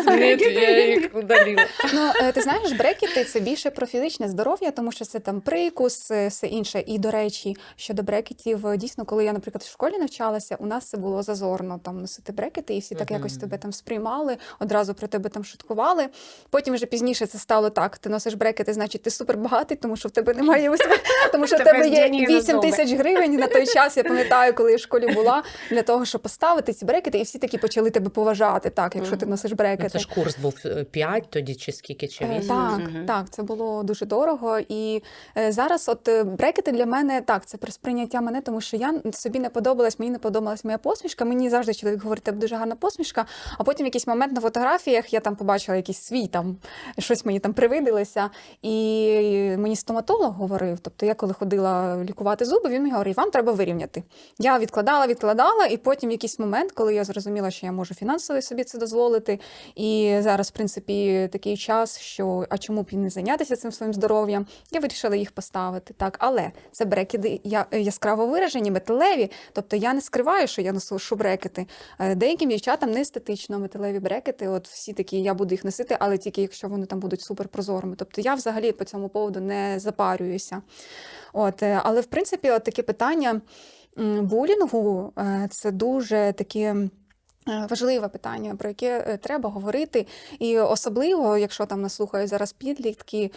Ні, я їх удалила. Ну, ти знаєш, брекети – це більше про фізичне здоров'я, тому що це там прикус, все інше. І, до речі, щодо брекетів, дійсно, коли я, наприклад, в школі навчалася, у нас це було зазорно там носити брекети, і всі так якось тебе там сприймали, одразу про тебе там шуткували. Потім вже пізніше це стало так, ти носиш брекети, значить ти супербагатий, тому що в тебе немає тому що в Тебе тебе є здійснює на 8 зуби. тисяч гривень на той час, я пам'ятаю, коли я в школі була, для того, щоб поставити ці брекети, і всі такі почали тебе поважати, так, якщо ти носиш Ну, брекети. це ж курс був 5 тоді, чи скільки, чи 8. Так, Мгм. так, це було дуже дорого. І зараз от брекети для мене, так, це про сприйняття мене, тому що я собі не подобалась, мені не подобалась моя посмішка. Мені завжди чоловік говорить, тебе дуже гарна посмішка, а потім в якийсь момент на фотографіях я там побачила якийсь свій там, щось мені там привиділося. І мені стоматолог говорив, тобто я коли ходила лікувати зуби, він мені говорив, вам треба вирівняти. Я відкладала, і потім в якийсь момент, коли я зрозуміла, що я можу фінансово собі це дозволити, і зараз, в принципі, такий час, що а чому б і не зайнятися цим своїм здоров'ям, я вирішила їх поставити. Так, але це брекети яскраво виражені, металеві, тобто я не скриваю, що я ношу брекети. Деяким дівчатам не естетично металеві брекети, от всі такі, я буду їх носити, але тільки якщо вони там будуть суперпрозорими. Тобто я взагалі по цьому поводу не запарююся. От, але в принципі, от таке питання булінгу це дуже таке важливе питання, про яке треба говорити, і особливо, якщо там нас слухають зараз підлітки,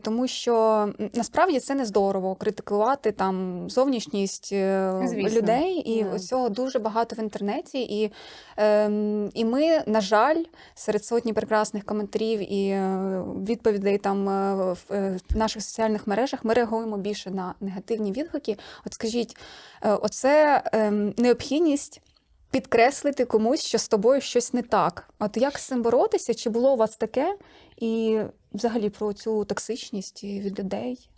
тому що насправді це не здорово критикувати там зовнішність Звісно, людей, і да. цього дуже багато в інтернеті. І ми, на жаль, серед сотні прекрасних коментарів і відповідей там в наших соціальних мережах ми реагуємо більше на негативні відгуки. От скажіть, оце необхідність підкреслити комусь, що з тобою щось не так. От як з цим боротися? Чи було у вас таке? І взагалі про цю токсичність від людей?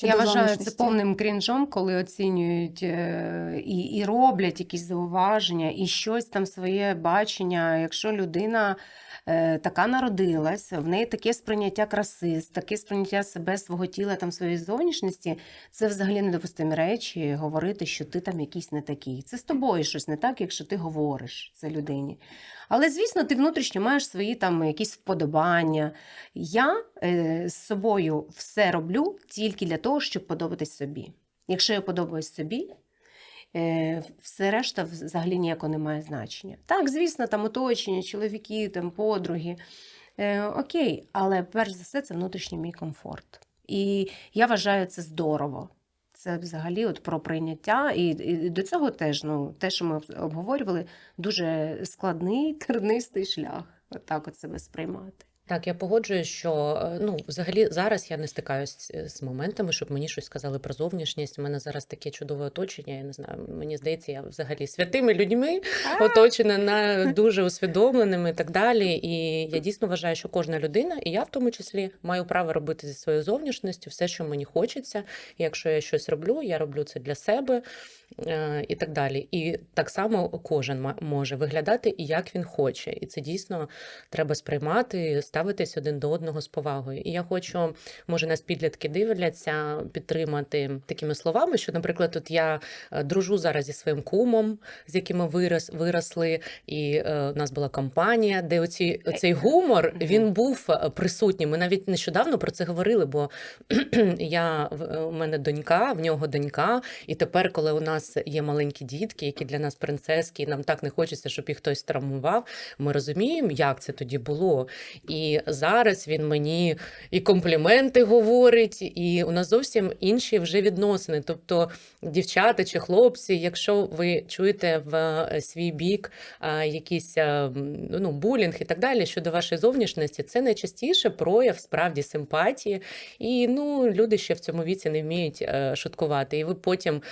Я вважаю це зовнішності? повним крінжом, коли оцінюють і роблять якісь зауваження, і щось там своє бачення. Якщо людина така народилась, в неї таке сприйняття краси, таке сприйняття себе, свого тіла, там, своєї зовнішності, це взагалі недопустимі речі говорити, що ти там якийсь не такий. Це з тобою щось не так, якщо ти говориш це людині. Але, звісно, ти внутрішньо маєш свої там якісь вподобання. Я з собою все роблю тільки для того, щоб подобатись собі. Якщо я подобаюсь собі, все решта взагалі ніякого не має значення. Так, звісно, там оточення, чоловіки, там подруги. Окей, але перш за все це внутрішній мій комфорт. І я вважаю це здорово. Це взагалі от про прийняття. І до цього теж, те, що ми обговорювали, дуже складний, тернистий шлях. Отак от себе сприймати. Так, я погоджуюсь, що взагалі зараз я не стикаюсь з моментами, щоб мені щось сказали про зовнішність. У мене зараз таке чудове оточення. Я не знаю, мені здається, я взагалі святими людьми оточена дуже усвідомленими і так далі. І я дійсно вважаю, що кожна людина, і я в тому числі, маю право робити зі своєю зовнішністю все, що мені хочеться. І якщо я щось роблю, я роблю це для себе і так далі. І так само кожен може виглядати і як він хоче. І це дійсно треба сприймати, ставитись один до одного з повагою. І я хочу, може, нас підлітки дивляться, підтримати такими словами, що, наприклад, от я дружу зараз зі своїм кумом, з яким ми виросли, і у нас була компанія, де оцей гумор, він був присутній. Ми навіть нещодавно про це говорили, бо у мене донька, в нього донька, і тепер, коли у нас є маленькі дітки, які для нас принцески, і нам так не хочеться, щоб їх хтось травмував, ми розуміємо, як це тоді було. І І зараз він мені і компліменти говорить, і у нас зовсім інші вже відносини. Тобто дівчата чи хлопці, якщо ви чуєте в свій бік якийсь булінг і так далі щодо вашої зовнішності, це найчастіше прояв справді симпатії. І люди ще в цьому віці не вміють шуткувати. І ви потім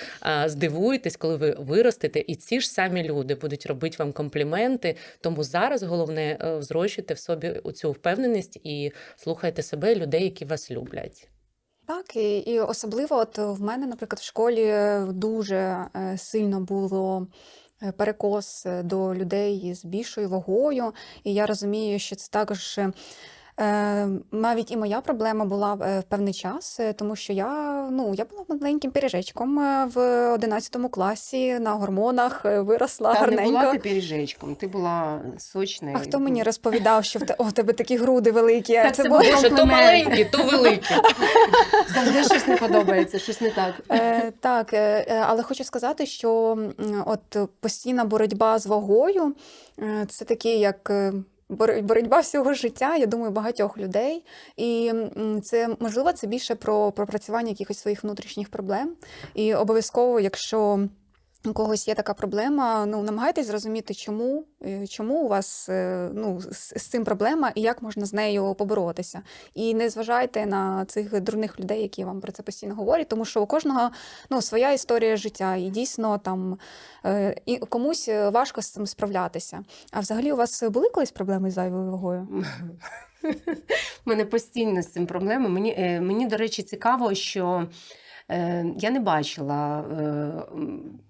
здивуєтесь, коли ви виростете, і ці ж самі люди будуть робити вам компліменти. Тому зараз головне зрощуйте в собі цю впевненість і слухайте себе, людей, які вас люблять. Так, і особливо от в мене, наприклад, в школі дуже сильно було перекос до людей з більшою вагою, і я розумію, що це також навіть і моя проблема була в певний час, тому що я була маленьким піріжечком в 11 класі, на гормонах, виросла Та не гарненько. була ти піріжечком, ти була сочною. А хто мені розповідав, що в тебе такі груди великі? Так це було був Боже, то комплімент. маленькі, то великі. Завжди щось не подобається, щось не так. Так, але хочу сказати, що от постійна боротьба з вагою це такі, як боротьба всього життя, я думаю, багатьох людей. І це, можливо, це більше про пропрацювання якихось своїх внутрішніх проблем. І обов'язково, якщо у когось є така проблема, намагайтесь зрозуміти, чому у вас з цим проблема і як можна з нею поборотися. І не зважайте на цих дурних людей, які вам про це постійно говорять, тому що у кожного своя історія життя, і дійсно там і комусь важко з цим справлятися. А взагалі у вас були колись проблеми з зайвою вагою? У мене постійно з цим проблеми. Мені, до речі, цікаво, що я не бачила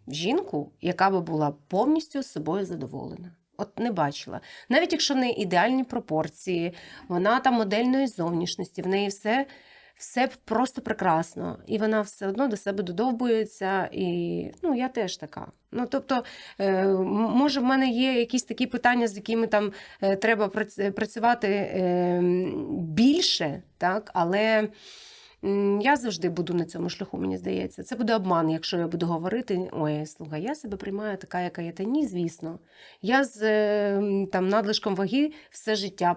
жінку, яка би була повністю з собою задоволена. От не бачила. Навіть якщо в неї ідеальні пропорції, вона там модельної зовнішності, в неї все просто прекрасно. І вона все одно до себе додовбується. І я теж така. Тобто, може, в мене є якісь такі питання, з якими там треба працювати більше, так, але я завжди буду на цьому шляху, мені здається. Це буде обман, якщо я буду говорити, ой, слухай, я себе приймаю така, яка є. Та ні, звісно. Я з надлишком ваги все життя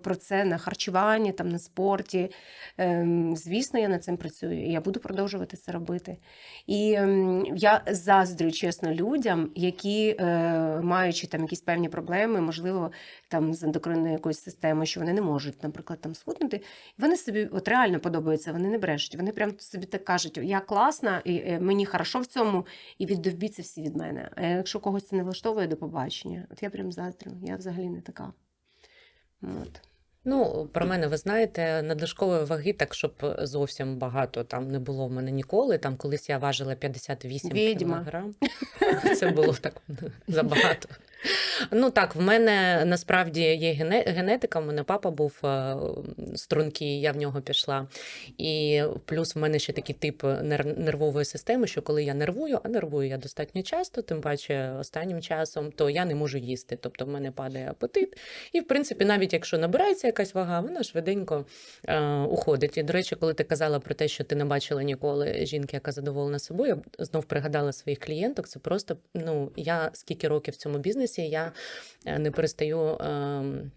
про це на харчуванні, на спорті. Звісно, я над цим працюю, і я буду продовжувати це робити. І я заздрю, чесно, людям, які, маючи якісь певні проблеми, можливо, з ендокринною якоюсь системою, що вони не можуть, наприклад, схуднути, вони собі реально подобаються. Вони не брешуть, вони прям собі так кажуть, я класна, і мені хорошо в цьому, і віддовбіться всі від мене. А якщо когось це не влаштовує, до побачення. От я прям заздрю, я взагалі не така. От. Про мене, ви знаєте, надлишкової ваги, так, щоб зовсім багато там не було в мене ніколи. Там колись я важила 58 кілограм. Це було так забагато. Так, в мене насправді є генетика, в мене папа був стрункий, я в нього пішла. І плюс в мене ще такий тип нервової системи, що коли я нервую, а нервую я достатньо часто, тим паче останнім часом, то я не можу їсти. Тобто в мене падає апетит. І, в принципі, навіть якщо набирається якась вага, вона швиденько уходить. І, до речі, коли ти казала про те, що ти не бачила ніколи жінки, яка задоволена собою, я знов пригадала своїх клієнток. Це просто, я скільки років в цьому бізнесі, я не перестаю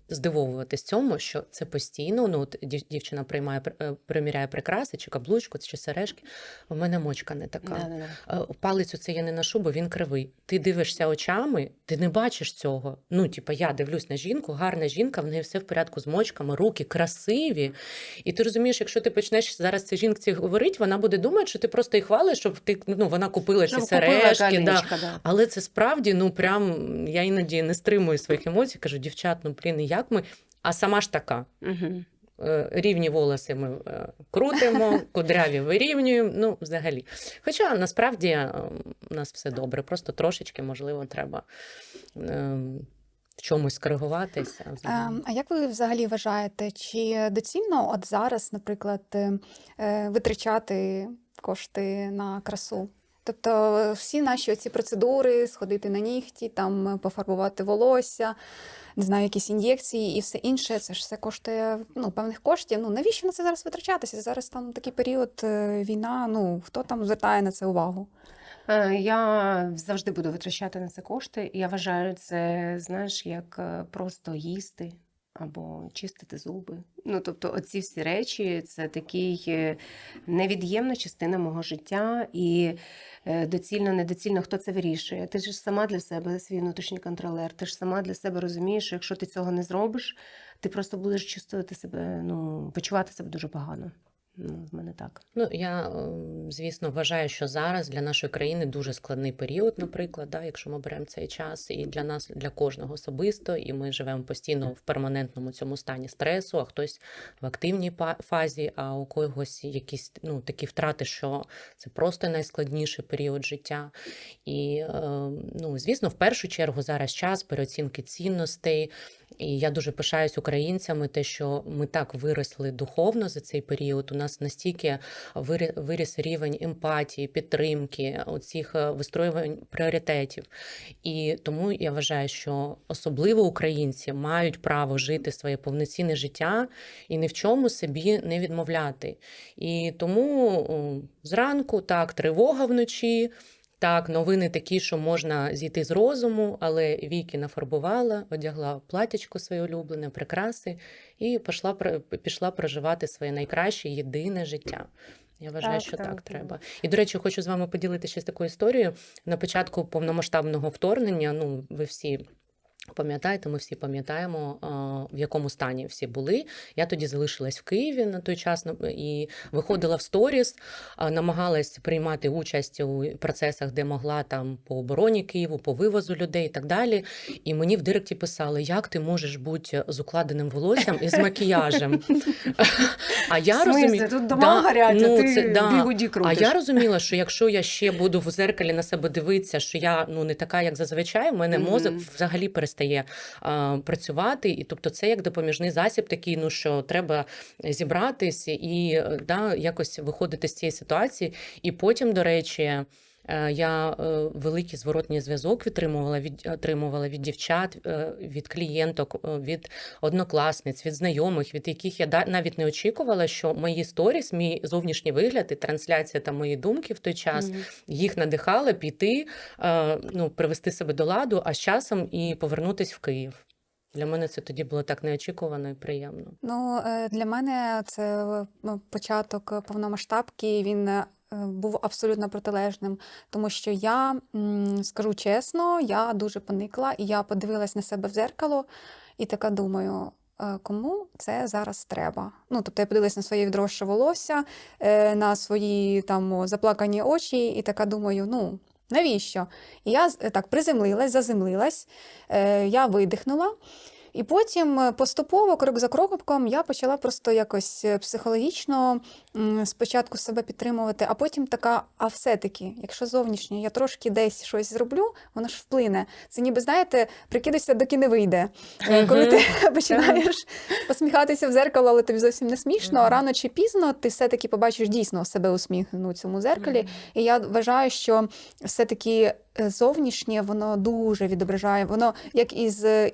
здивовуватись цьому, що це постійно, дівчина приміряє прикраси, чи каблучку, чи сережки, у мене мочка не така. Палець оце я не ношу, бо він кривий. Ти дивишся очами, ти не бачиш цього. Я дивлюсь на жінку, гарна жінка, в неї все в порядку з мочками, руки красиві. І ти розумієш, якщо ти почнеш зараз цій жінці говорити, вона буде думати, що ти просто її хвалиш, щоб вона купила ці сережки. Да. Але це справді, прям, я іноді не стримую своїх емоцій, кажу, дівчат, як ми, а сама ж така. Угу. Рівні волоси ми крутимо, кудряві вирівнюємо, взагалі. Хоча, насправді, у нас все добре, просто трошечки, можливо, треба в чомусь скоригуватися. А як ви взагалі вважаєте, чи доцільно от зараз, наприклад, витрачати кошти на красу? Тобто всі наші оці процедури, сходити на нігті, пофарбувати волосся, не знаю, якісь ін'єкції і все інше, це ж все коштує певних коштів. Навіщо на це зараз витрачатися? Зараз такий період, війна, хто там звертає на це увагу? Я завжди буду витрачати на це кошти. Я вважаю це, як просто їсти. або чистити зуби. Ну, тобто, оці всі речі це такий невід'ємна частина мого життя, і доцільно, недоцільно, хто це вирішує. Ти ж сама для себе свій внутрішній контролер, ти ж сама для себе розумієш, що якщо ти цього не зробиш, ти просто будеш чувствувати себе, ну, почувати себе дуже погано. Ну, в мене так. Ну, я, звісно, вважаю, що зараз для нашої країни дуже складний період, наприклад, да, якщо ми беремо цей час, і для нас, для кожного особисто, і ми живемо постійно в перманентному цьому стані стресу, а хтось в активній фазі, а у когось якісь, ну, такі втрати, що це просто найскладніший період життя. І, ну, звісно, в першу чергу зараз час переоцінки цінностей, і я дуже пишаюсь українцями, те, що ми так виросли духовно за цей період. У нас настільки виріс рівень емпатії, підтримки, оцих вистроювань пріоритетів. І тому я вважаю, що особливо українці мають право жити своє повноцінне життя і ні в чому собі не відмовляти. І тому зранку так, тривога вночі. Так, новини такі, що можна зійти з розуму, але віки нафарбувала, одягла платячко своє улюблене, прикраси і пішла проживати своє найкраще, єдине життя. Я вважаю, що так треба. І, до речі, хочу з вами поділитися ще з такою історією. На початку повномасштабного вторгнення, ну, ви всі пам'ятаєте, ми всі пам'ятаємо, в якому стані всі були. Я тоді залишилась в Києві на той час і виходила в сторіс, намагалась приймати участь у процесах, де могла, там по обороні Києву, по вивозу людей і так далі. І мені в директі писали, як ти можеш бути з укладеним волоссям і з макіяжем. А я розумію, тут дома горять, а ти бігуді крутиш. А я розуміла, що якщо я ще буду в зеркалі на себе дивитися, що я, ну, не така, як зазвичай, в мене мозок взагалі перестає працювати, і тобто це як допоміжний засіб такий, ну, що треба зібратись і, да, якось виходити з цієї ситуації. І потім, до речі, я великий зворотній зв'язок отримувала від дівчат, від клієнток, від однокласниць, від знайомих, від яких я навіть не очікувала, що мої сторіс, мій зовнішній вигляд і трансляція та мої думки в той час їх надихала піти, ну, привести себе до ладу, а з часом і повернутися в Київ. Для мене це тоді було так неочікувано і приємно. Ну, для мене це початок повномасштабки, він був абсолютно протилежним, тому що я, скажу чесно, я дуже поникла, і я подивилась на себе в дзеркало, і така думаю, кому це зараз треба? Ну, тобто я подивилась на своє відросше волосся, на свої там заплакані очі, і така думаю, ну, навіщо? І я так приземлилась, заземлилась, я видихнула. І потім поступово, крок за кроком, я почала просто якось психологічно спочатку себе підтримувати, а потім така, а все-таки, якщо зовнішнє, я трошки десь щось зроблю, воно ж вплине. Це ніби, знаєте, прикидуйся, доки не вийде. Коли ти починаєш посміхатися в зеркало, але тобі зовсім не смішно, а рано чи пізно ти все-таки побачиш дійсно себе усміхнену у цьому зеркалі. І я вважаю, що все-таки зовнішнє, воно дуже відображає. Воно як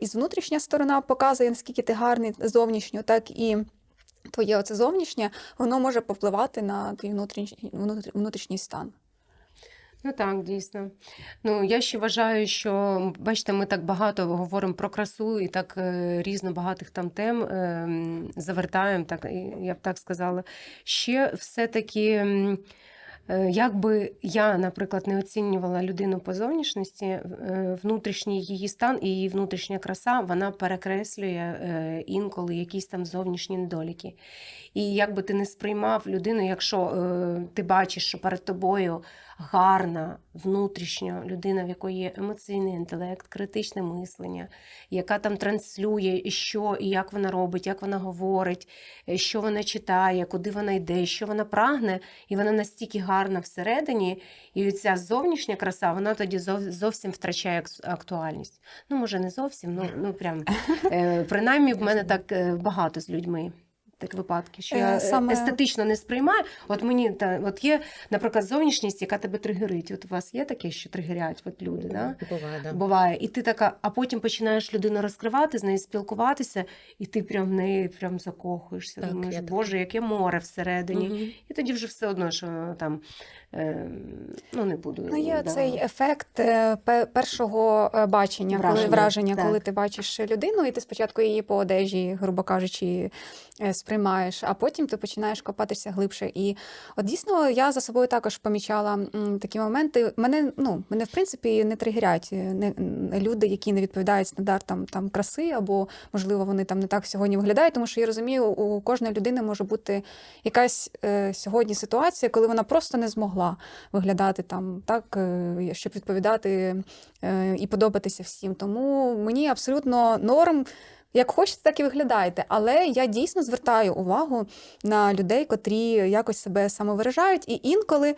із внутрішня сторона показує, наскільки ти гарний зовнішньо, так і твоє оце зовнішнє, воно може повпливати на твій внутрішній стан. Ну так, дійсно. Ну, я ще вважаю, що, бачите, ми так багато говоримо про красу і так різно багатих там тем завертаємо, так, я б так сказала. Ще все-таки, як би я, наприклад, не оцінювала людину по зовнішності, внутрішній її стан і її внутрішня краса, вона перекреслює інколи якісь там зовнішні недоліки. І як би ти не сприймав людину, якщо ти бачиш, що перед тобою гарна, внутрішня людина, в якої є емоційний інтелект, критичне мислення, яка там транслює, що і як вона робить, як вона говорить, що вона читає, куди вона йде, що вона прагне, і вона настільки гарна всередині, і ця зовнішня краса, вона тоді зовсім втрачає актуальність. Ну, може, не зовсім, ну прям, принаймні в мене так багато з людьми. такі випадки, що Е, я саме- естетично не сприймаю. От мені от є, наприклад, зовнішність, яка тебе тригерить. От у вас є таке, що тригерять от люди, да? Буває, да. Буває. І ти така, а потім починаєш людину розкривати, з нею спілкуватися, і ти прям в неї прям закохуєшся. Так, Думаєш, я така. Боже, яке море всередині. Мгм. І тоді вже все одно, що там не буду. Ну, є да. цей ефект першого бачення, Враження, так. коли ти бачиш людину, і ти спочатку її по одежі, грубо кажучи, сприймаєш, а потім ти починаєш копатися глибше. І от дійсно я за собою також помічала такі моменти. Мене, в принципі, не тригерять люди, які не відповідають стандартам там краси, або, можливо, вони там не так сьогодні виглядають, тому що я розумію, у кожної людини може бути якась сьогодні ситуація, коли вона просто не змогла виглядати там так, щоб відповідати і подобатися всім. Тому мені абсолютно норм. Як хочете, так і виглядаєте. Але я дійсно звертаю увагу на людей, котрі якось себе самовиражають. І інколи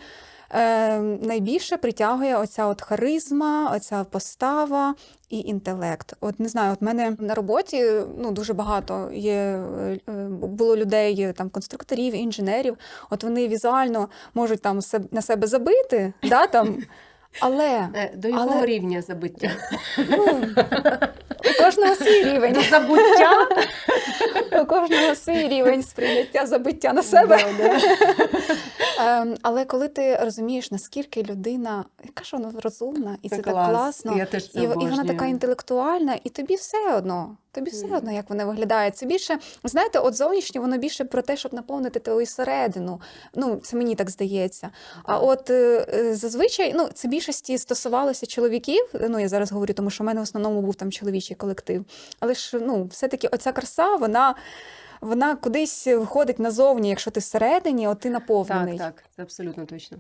найбільше притягує оця от харизма, оця постава і інтелект. От не знаю, от мене на роботі дуже багато було людей, там конструкторів, інженерів. От вони візуально можуть там на себе забити, да, там. Але До якого рівня забиття? У кожного свій рівень. До забуття? У кожного свій рівень сприйняття забиття на себе. Але коли ти розумієш, наскільки людина, яка ж вона розумна, і це так класно, Я теж це і вона обожнюю. така інтелектуальна, і тобі все одно, як вона виглядає. Це більше, знаєте, от зовнішнє воно більше про те, щоб наповнити твою середину. Це мені так здається. А от зазвичай, це більшості стосувалося чоловіків, я зараз говорю, тому що в мене в основному був там чоловічий колектив. Але ж, все-таки оця краса, вона кудись виходить назовні, якщо ти всередині, от ти наповнений. Так, це абсолютно точно.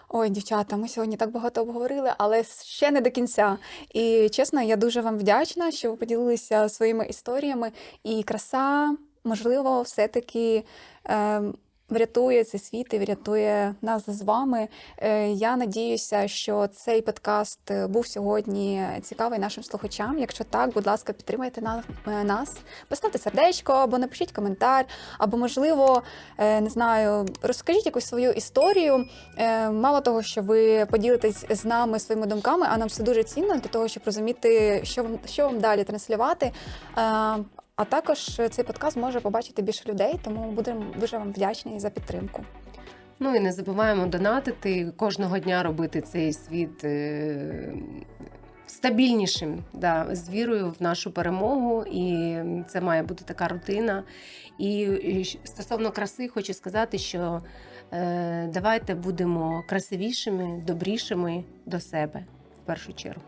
Ой, дівчата, ми сьогодні так багато обговорили, але ще не до кінця. І чесно, я дуже вам вдячна, що ви поділилися своїми історіями. І краса, можливо, все-таки врятує цей світ і врятує нас з вами. Я надіюся, що цей подкаст був сьогодні цікавий нашим слухачам. Якщо так, будь ласка, підтримайте нас, поставте сердечко, або напишіть коментар, або, можливо, не знаю, розкажіть якусь свою історію. Мало того, що ви поділитесь з нами своїми думками, а нам все дуже цінно для того, щоб розуміти, що вам далі транслювати. А також цей подкаст може побачити більше людей, тому будемо дуже вам вдячні за підтримку. І не забуваємо донатити, кожного дня робити цей світ стабільнішим, з вірою в нашу перемогу, і це має бути така рутина. І стосовно краси хочу сказати, що давайте будемо красивішими, добрішими до себе в першу чергу.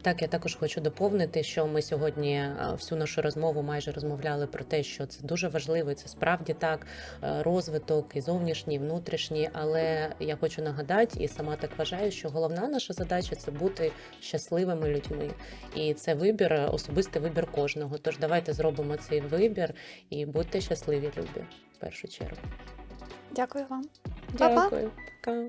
Так, я також хочу доповнити, що ми сьогодні всю нашу розмову майже розмовляли про те, що це дуже важливо, і це справді так, розвиток і зовнішній, і внутрішній, але я хочу нагадати, і сама так вважаю, що головна наша задача – це бути щасливими людьми. І це вибір, особистий вибір кожного. Тож давайте зробимо цей вибір і будьте щасливі, любі, в першу чергу. Дякую вам. Па-па. Дякую. Пока.